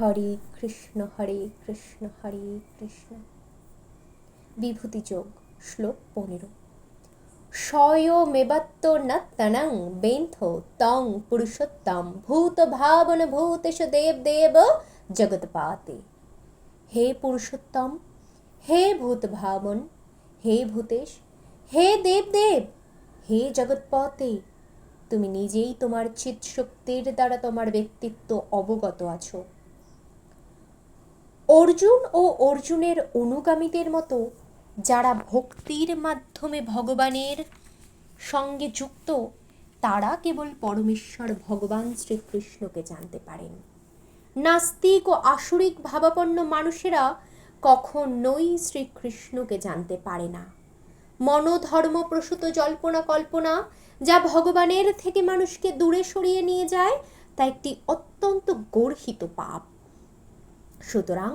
হরে কৃষ্ণ হরে কৃষ্ণ। বিভূতি যোগ শ্লোক 15। স্বয়মেবত্ত নত্তনং বেন্থ তং পুরুষোত্তম ভূত ভাবন ভূতেশ দেব দেব জগৎপাতে। হে পুরুষোত্তম, হে ভূত ভাবন, হে ভূতেশ, হে দেব দেব, হে জগৎপতে, তুমি নিজেই তোমার চিৎ শক্তির দ্বারা তোমার ব্যক্তিত্ব অবগত আছো। অর্জুন ও অর্জুনের অনুগামীদের মতো যারা ভক্তির মাধ্যমে ভগবানের সঙ্গে যুক্ত, তারা কেবল পরমেশ্বর ভগবান শ্রীকৃষ্ণকে জানতে পারেন। নাস্তিক ও আসুরিক ভাবাপন্ন মানুষেরা কখনোই শ্রীকৃষ্ণকে জানতে পারে না। মনোধর্ম প্রসূত জল্পনা কল্পনা যা ভগবানের থেকে মানুষকে দূরে সরিয়ে নিয়ে যায়, তা একটি অত্যন্ত গর্হিত পাপ। সুতরাং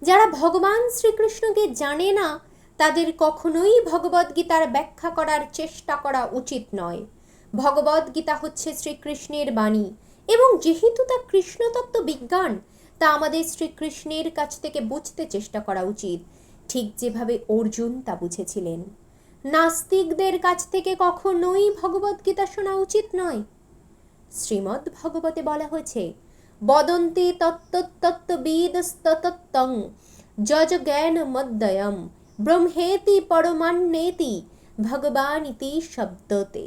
যারা ভগবান শ্রীকৃষ্ণকে জানে না, তাদের কখনোই ভগবদ্গীতার ব্যাখ্যা করার চেষ্টা করা উচিত নয়। ভগবদ্গীতা হচ্ছে শ্রীকৃষ্ণের বাণী, এবং যেহেতু তা কৃষ্ণতত্ত্ব বিজ্ঞান, তা আমাদের শ্রীকৃষ্ণের কাছ থেকে বুঝতে চেষ্টা করা উচিত, ঠিক যেভাবে অর্জুন তা বুঝেছিলেন। নাস্তিকদের কাছ থেকে কখনোই ভগবদ্গীতা শোনা উচিত নয়। শ্রীমদ্ ভগবতে বলা হয়েছে, বদন্তি তত্ত্ববিদস্তত্ত্বং যজ জ্ঞান মদ্যয়ম ব্রহ্মেতি পরমান্নেতি ভগবানিতি শব্দতে।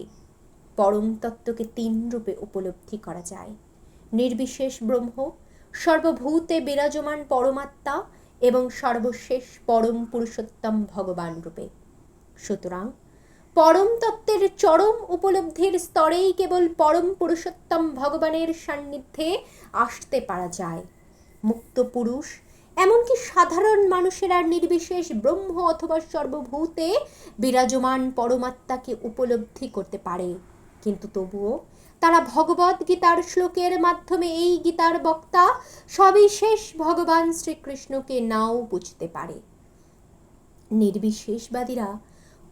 পরম তত্ত্বকে 3 রূপে উপলব্ধি করা যায়: নির্বিশেষ ব্রহ্ম, সর্বভূতে বিরাজমান পরমাত্মা এবং সর্বশেষ পরম পুরুষোত্তম ভগবান রূপে। সুতরাং পরম তত্ত্বের চরম উপলব্ধির স্তরেই কেবল পরম পুরুষোত্তম ভগবানের সান্নিধ্যে আসতে পারা যায়। মুক্ত পুরুষ, এমনকি সাধারণ মানুষেরা নির্বিশেষ ব্রহ্ম অথবা সর্বভূতে বিরাজমান পরমাত্মাকে উপলব্ধি করতে পারে, কিন্তু তবুও তারা ভগবদ্গীতার শ্লোকের মাধ্যমে এই গীতার বক্তা সবিশেষ ভগবান শ্রীকৃষ্ণকে নাও বুঝতে পারে। নির্বিশেষবাদীরা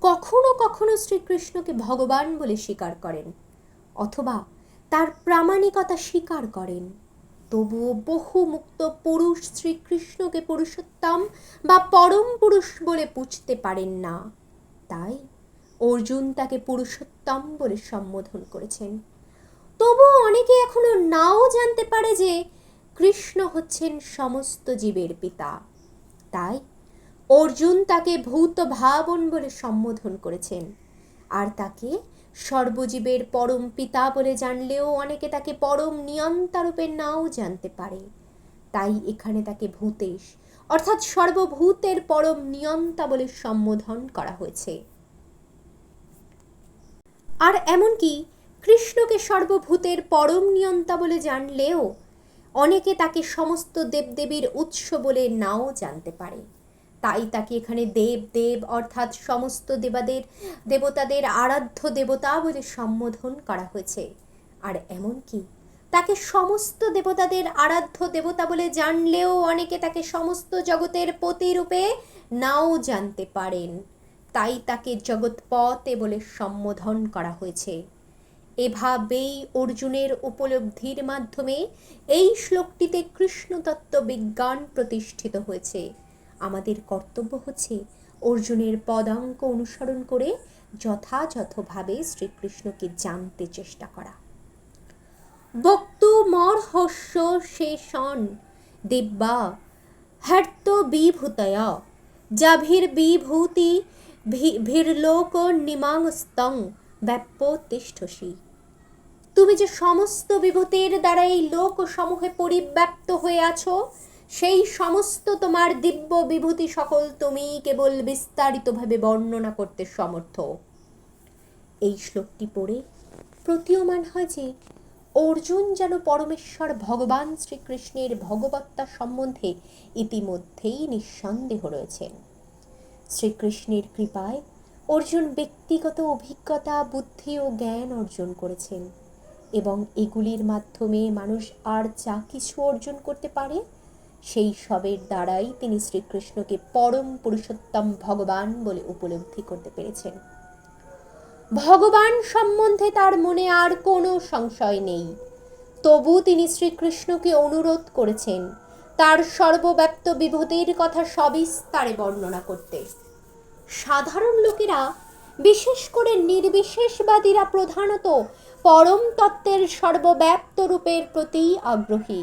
কখনো কখনো শ্রীকৃষ্ণকে ভগবান বলে স্বীকার করেন অথবা তার প্রামাণিকতা স্বীকার করেন, তবুও বহু মুক্ত পুরুষ শ্রীকৃষ্ণকে পুরুষোত্তম বা পরম পুরুষ বলে বুঝতে পারেন না। তাই অর্জুন তাকে পুরুষোত্তম বলে সম্বোধন করেছেন। তবুও অনেকে এখনো নাও জানতে পারে যে কৃষ্ণ হচ্ছেন সমস্ত জীবের পিতা। তাই অর্জুন তাকে ভূত ভাবন বলে সম্বোধন করেছেন, আর তাকে সর্বজীবের পরম পিতা বলে জানলেও অনেকে তাকে পরম নিয়ন্তা রূপে নাও জানতে পারে। তাই এখানে তাকে ভূতেশ অর্থাৎ সর্বভূতের পরম নিয়ন্তা বলে সম্বোধন করা হয়েছে। আর এমনকি কৃষ্ণকে সর্বভূতের পরম নিয়ন্তা বলে জানলেও অনেকে তাকে সমস্ত দেবদেবীর উৎস বলে নাও জানতে পারে। তাই তাকে এখানে দেব দেব অর্থাৎ সমস্ত দেবতাদের আরাধ্য দেবতা বলে সম্বোধন করা হয়েছে। আর এমনকি তাকে সমস্ত দেবতাদের আরাধ্য দেবতা বলে জানলেও অনেকে তাকে সমস্ত জগতের পতি রূপে নাও জানতে পারেন। তাই তাকে জগৎপতে বলে সম্বোধন করা হয়েছে। এভাবেই অর্জুনের উপলব্ধির মাধ্যমে এই শ্লোকটিতে কৃষ্ণতত্ত্ব বিজ্ঞান প্রতিষ্ঠিত হয়েছে। আমাদের কর্তব্য হচ্ছে অর্জুনের পদাঙ্ক অনুসরণ করে যথাযথভাবে শ্রীকৃষ্ণকে জানতে চেষ্টা করা। বক্তু মর্হস্য শেষন দিব্যা হর্ত বিভূতয়া জাভির বিভূতি ভির্লোক নিমাংস্তং ব্যাপ্যতিষ্ঠসি। তুমি যে সমস্ত বিভূতির দ্বারা এই লোক সমূহে পরিব্যাপ্ত হয়ে আছো, সেই সমস্ত তোমার দিব্য বিভূতি সকল তুমি কেবল বিস্তারিতভাবে বর্ণনা করতে সমর্থ। এই শ্লোকটি পড়ে প্রতীয়মান হয় যে অর্জুন যেন পরমেশ্বর ভগবান শ্রীকৃষ্ণের ভগবত্তা সম্বন্ধে ইতিমধ্যেই নিঃসন্দেহ রয়েছেন। শ্রীকৃষ্ণের কৃপায় অর্জুন ব্যক্তিগত অভিজ্ঞতা, বুদ্ধি ও জ্ঞান অর্জন করেছেন, এবং এগুলির মাধ্যমে মানুষ আর যা কিছু অর্জন করতে পারে সেই সবের দ্বারাই তিনি শ্রীকৃষ্ণকে পরম পুরুষোত্তম ভগবান বলে উপলব্ধি করতে পেরেছেন। ভগবান সম্বন্ধে তার মনে আর কোনো সংশয় নেই, তবু তিনি শ্রীকৃষ্ণকে অনুরোধ করেছেন তার সর্বব্যাপ্ত বিভূতির কথা সবিস্তারে বর্ণনা করতে। সাধারণ লোকেরা, বিশেষ করে নির্বিশেষবাদীরা প্রধানত পরম তত্ত্বের সর্বব্যাপ্ত রূপের প্রতি আগ্রহী।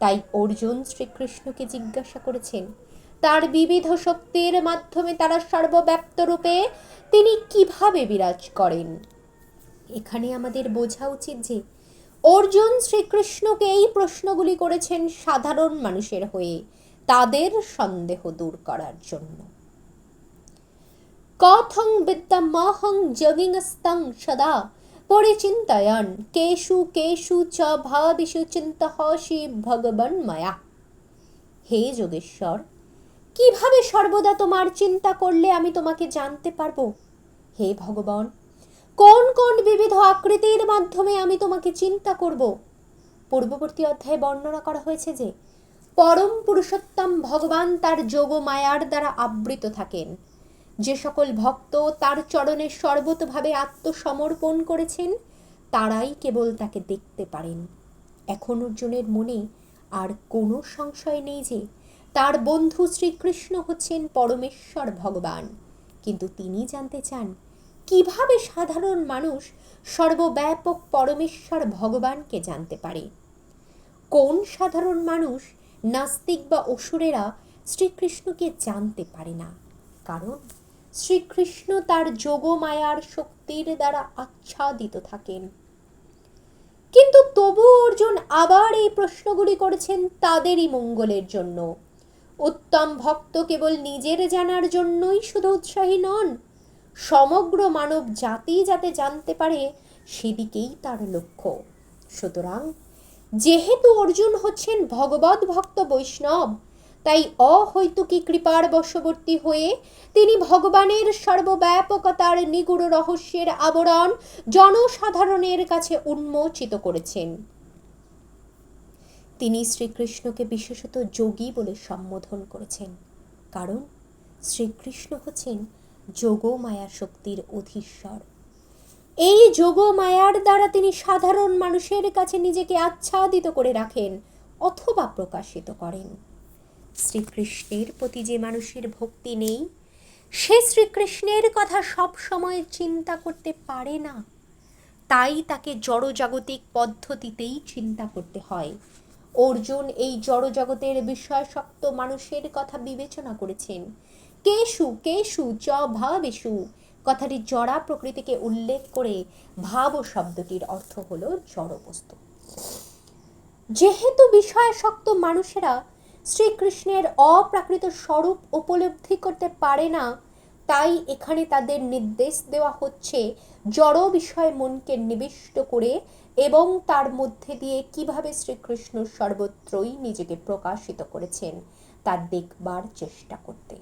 তাই অর্জুন শ্রীকৃষ্ণকে জিজ্ঞাসা করেছেন, তার বিবিধ শক্তির মাধ্যমে তারা সর্বব্যাপ্ত রূপে তিনি কিভাবে বিরাজ করেন। এখানে আমাদের বোঝা উচিত যে অর্জুন শ্রীকৃষ্ণকে এই প্রশ্নগুলি করেছেন সাধারণ মানুষের হয়ে, তাদের সন্দেহ দূর করার জন্য। কথং বিদ্যমাহং যোগিনস্তং সদা পরিচিন্তয়ন কেষু কেষু চ ভাবিষু চিন্তহসি ভগবান মায়া। হে যোগেশ্বর, কিভাবে সর্বদা তোমার চিন্তা করলে আমি তোমাকে জানতে পারবো? হে ভগবান, কোন কোন বিবিধ আকৃতির মাধ্যমে আমি তোমাকে চিন্তা করব? পূর্ববর্তী অধ্যায়ে বর্ণনা করা হয়েছে যে পরম পুরুষোত্তম ভগবান তার যোগ মায়ার দ্বারা আবৃত থাকেন। যে সকল ভক্ত তার চরণে সর্বতভাবে আত্মসমর্পণ করেছেন তারাই কেবল তাকে দেখতে পারেন। এখন অর্জুনের মনে আর কোনো সংশয় নেই যে তার বন্ধু শ্রীকৃষ্ণ হচ্ছেন পরমেশ্বর ভগবান, কিন্তু তিনি জানতে চান কিভাবে সাধারণ মানুষ সর্বব্যাপক পরমেশ্বর ভগবানকে জানতে পারে। কোন সাধারণ মানুষ, নাস্তিক বা অসুরেরা শ্রীকৃষ্ণকে জানতে পারে না? কারণ শ্রীকৃষ্ণ তার যোগমায়ার শক্তির দ্বারা আচ্ছাদিত থাকেন। কিন্তু তবু অর্জুন আবার এই প্রশ্নগুলি করেছেন তাদেরই মঙ্গলের জন্য। উত্তম ভক্ত কেবল নিজের জানার জন্যই শুধু উৎসাহী নন, সমগ্র মানব জাতি যাতে জানতে পারে সেদিকেই তার লক্ষ্য। সুতরাং যেহেতু অর্জুন হচ্ছেন ভগবদ ভক্ত বৈষ্ণব, তাই অহৈতুকী কৃপার বশবর্তী হয়ে তিনি ভগবানের সর্বব্যাপকতার নিগূঢ় রহস্যের আবরণ জনসাধারণের কাছে উন্মোচিত করেছেন। তিনি শ্রীকৃষ্ণকে বিশেষত যোগী বলে সম্বোধন করেছেন, কারণ শ্রীকৃষ্ণ হচ্ছেন যোগমায়া শক্তির অধীশ্বর। এই যোগমায়ার দ্বারা তিনি সাধারণ মানুষের কাছে নিজেকে আচ্ছাদিত করে রাখেন অথবা প্রকাশিত করেন। শ্রীকৃষ্ণের প্রতি যে মানুষের ভক্তি নেই, সে শ্রীকৃষ্ণের কথা সব সময় চিন্তা করতে পারে না। তাই তাকে জড়জাগতিক পদ্ধতিতেই চিন্তা করতে হয়। অর্জুন এই জড়জগতের বিষয়াসক্ত মানুষের কথা বিবেচনা করেছেন। কেষু কেষু চ ভাবেষু কথাটি জড়া প্রকৃতিকে উল্লেখ করে ভাব শব্দটির অর্থ হলো জড়বস্তু। যেহেতু বিষয়াসক্ত মানুষেরা শ্রীকৃষ্ণের অপ্রাকৃত স্বরূপ উপলব্ধি করতে পারে না, তাই এখানে তাদের নির্দেশ দেওয়া হচ্ছে জড় বিষয়ে মনকে নিবিষ্ট করে এবং তার মধ্যে দিয়ে কিভাবে শ্রীকৃষ্ণ সর্বত্রই নিজেকে প্রকাশিত করেছেন তা দেখবার চেষ্টা করতে।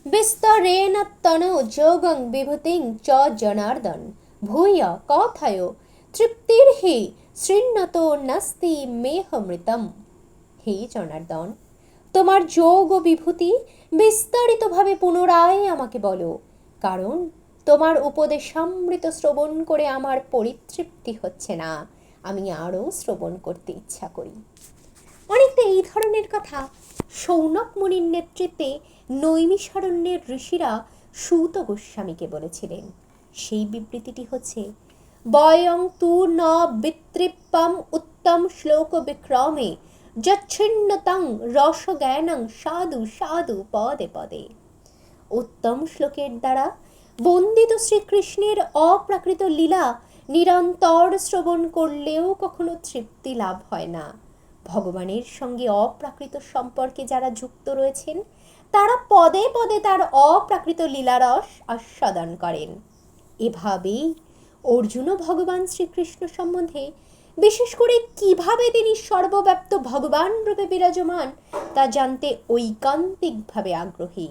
বিস্তরেণ তনু যোগং বিভূতিং চ জনার্দন ভূয় কথায় তৃপ্তির্হি শৃণ্যতো নাস্তি মেহমৃতম। হে জনার্দন, তোমার যোগ ও বিভূতি বিস্তারিতভাবে পুনরায় আমাকে বলো, কারণ তোমার উপদেশামৃত শ্রবণ করে আমার পরিতৃপ্তি হচ্ছে না, আমি আরও শ্রবণ করতে ইচ্ছা করি। অনেকটা এই ধরনের কথা শৌনক মুনির নেতৃত্বে নৈমিষারণ্যের ঋষিরা সূত গোস্বামীকে বলেছিলেন। সেই বিবৃতিটি হচ্ছে, বয়ং তু ন বিতৃপ্পম উত্তম শ্লোক বিক্রমে যচ্ছিন্নতং রসজ্ঞানং সাধু সাধু পদে পদে। উত্তম শ্লোকের দ্বারা বন্দিত শ্রীকৃষ্ণের অপ্রাকৃত লীলা নিরন্তর শ্রবণ করলেও কখনো তৃপ্তি লাভ হয় না। ভগবানের সঙ্গে অপ্রাকৃত সম্পর্কে যারা যুক্ত রয়েছেন তারা পদে পদে তার অপ্রাকৃত লীলারস আস্বাদন করেন। এভাবেই অর্জুনও ভগবান শ্রীকৃষ্ণ সম্বন্ধে, বিশেষ করে কিভাবে তিনি সর্বব্যাপ্ত ভগবান রূপে বিরাজমান তা জানতে ঐকান্তিকভাবে আগ্রহী।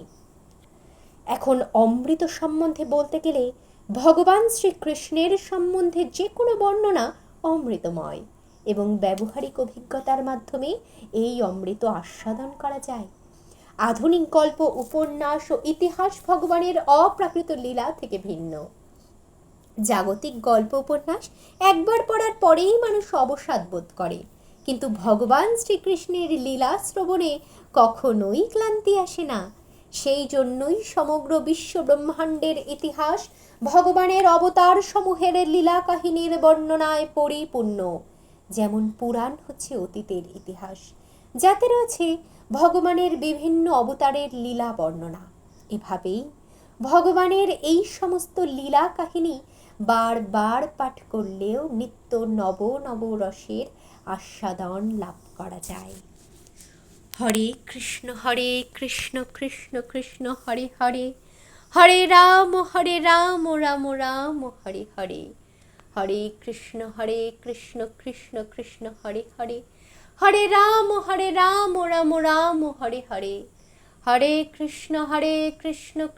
এখন অমৃত সম্বন্ধে বলতে গেলে ভগবান শ্রীকৃষ্ণের সম্বন্ধে যে কোনো বর্ণনা অমৃতময় এবং ব্যবহারিক অভিজ্ঞতার মাধ্যমে এই অমৃত আস্বাদন করা যায়। আধুনিক গল্প, উপন্যাস ও ইতিহাস ভগবানের অপ্রাকৃত লীলা থেকে ভিন্ন। জাগতিক গল্প উপন্যাস একবার পড়ার পরেই মানুষ অবসাদ বোধ করে, কিন্তু ভগবান শ্রীকৃষ্ণের লীলা শ্রবণে কখনোই ক্লান্তি আসে না। সেই জন্যই সমগ্র বিশ্ব ব্রহ্মাণ্ডের ইতিহাস ভগবানের অবতার সমূহের লীলা কাহিনীর বর্ণনায় পরিপূর্ণ। যেমন পুরাণ হচ্ছে অতীতের ইতিহাস, যাতে রয়েছে ভগবানের বিভিন্ন অবতারের লীলা বর্ণনা। এভাবেই ভগবানের এই সমস্ত লীলা কাহিনী বারবার পাঠ করলেও নিত্য নব নব রসের আস্বাদন লাভ করা যায়। হরে কৃষ্ণ কৃষ্ণ কৃষ্ণ হরে হরে, হরে রাম রাম রাম হরে হরে। হরে কৃষ্ণ কৃষ্ণ কৃষ্ণ হরে হরে, হরে রাম রাম রাম হরে হরে। হরে কৃষ্ণ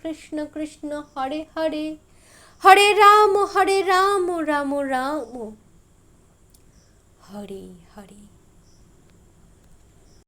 কৃষ্ণ কৃষ্ণ হরে হরে, হরে রাম রাম রাম হরে হরে।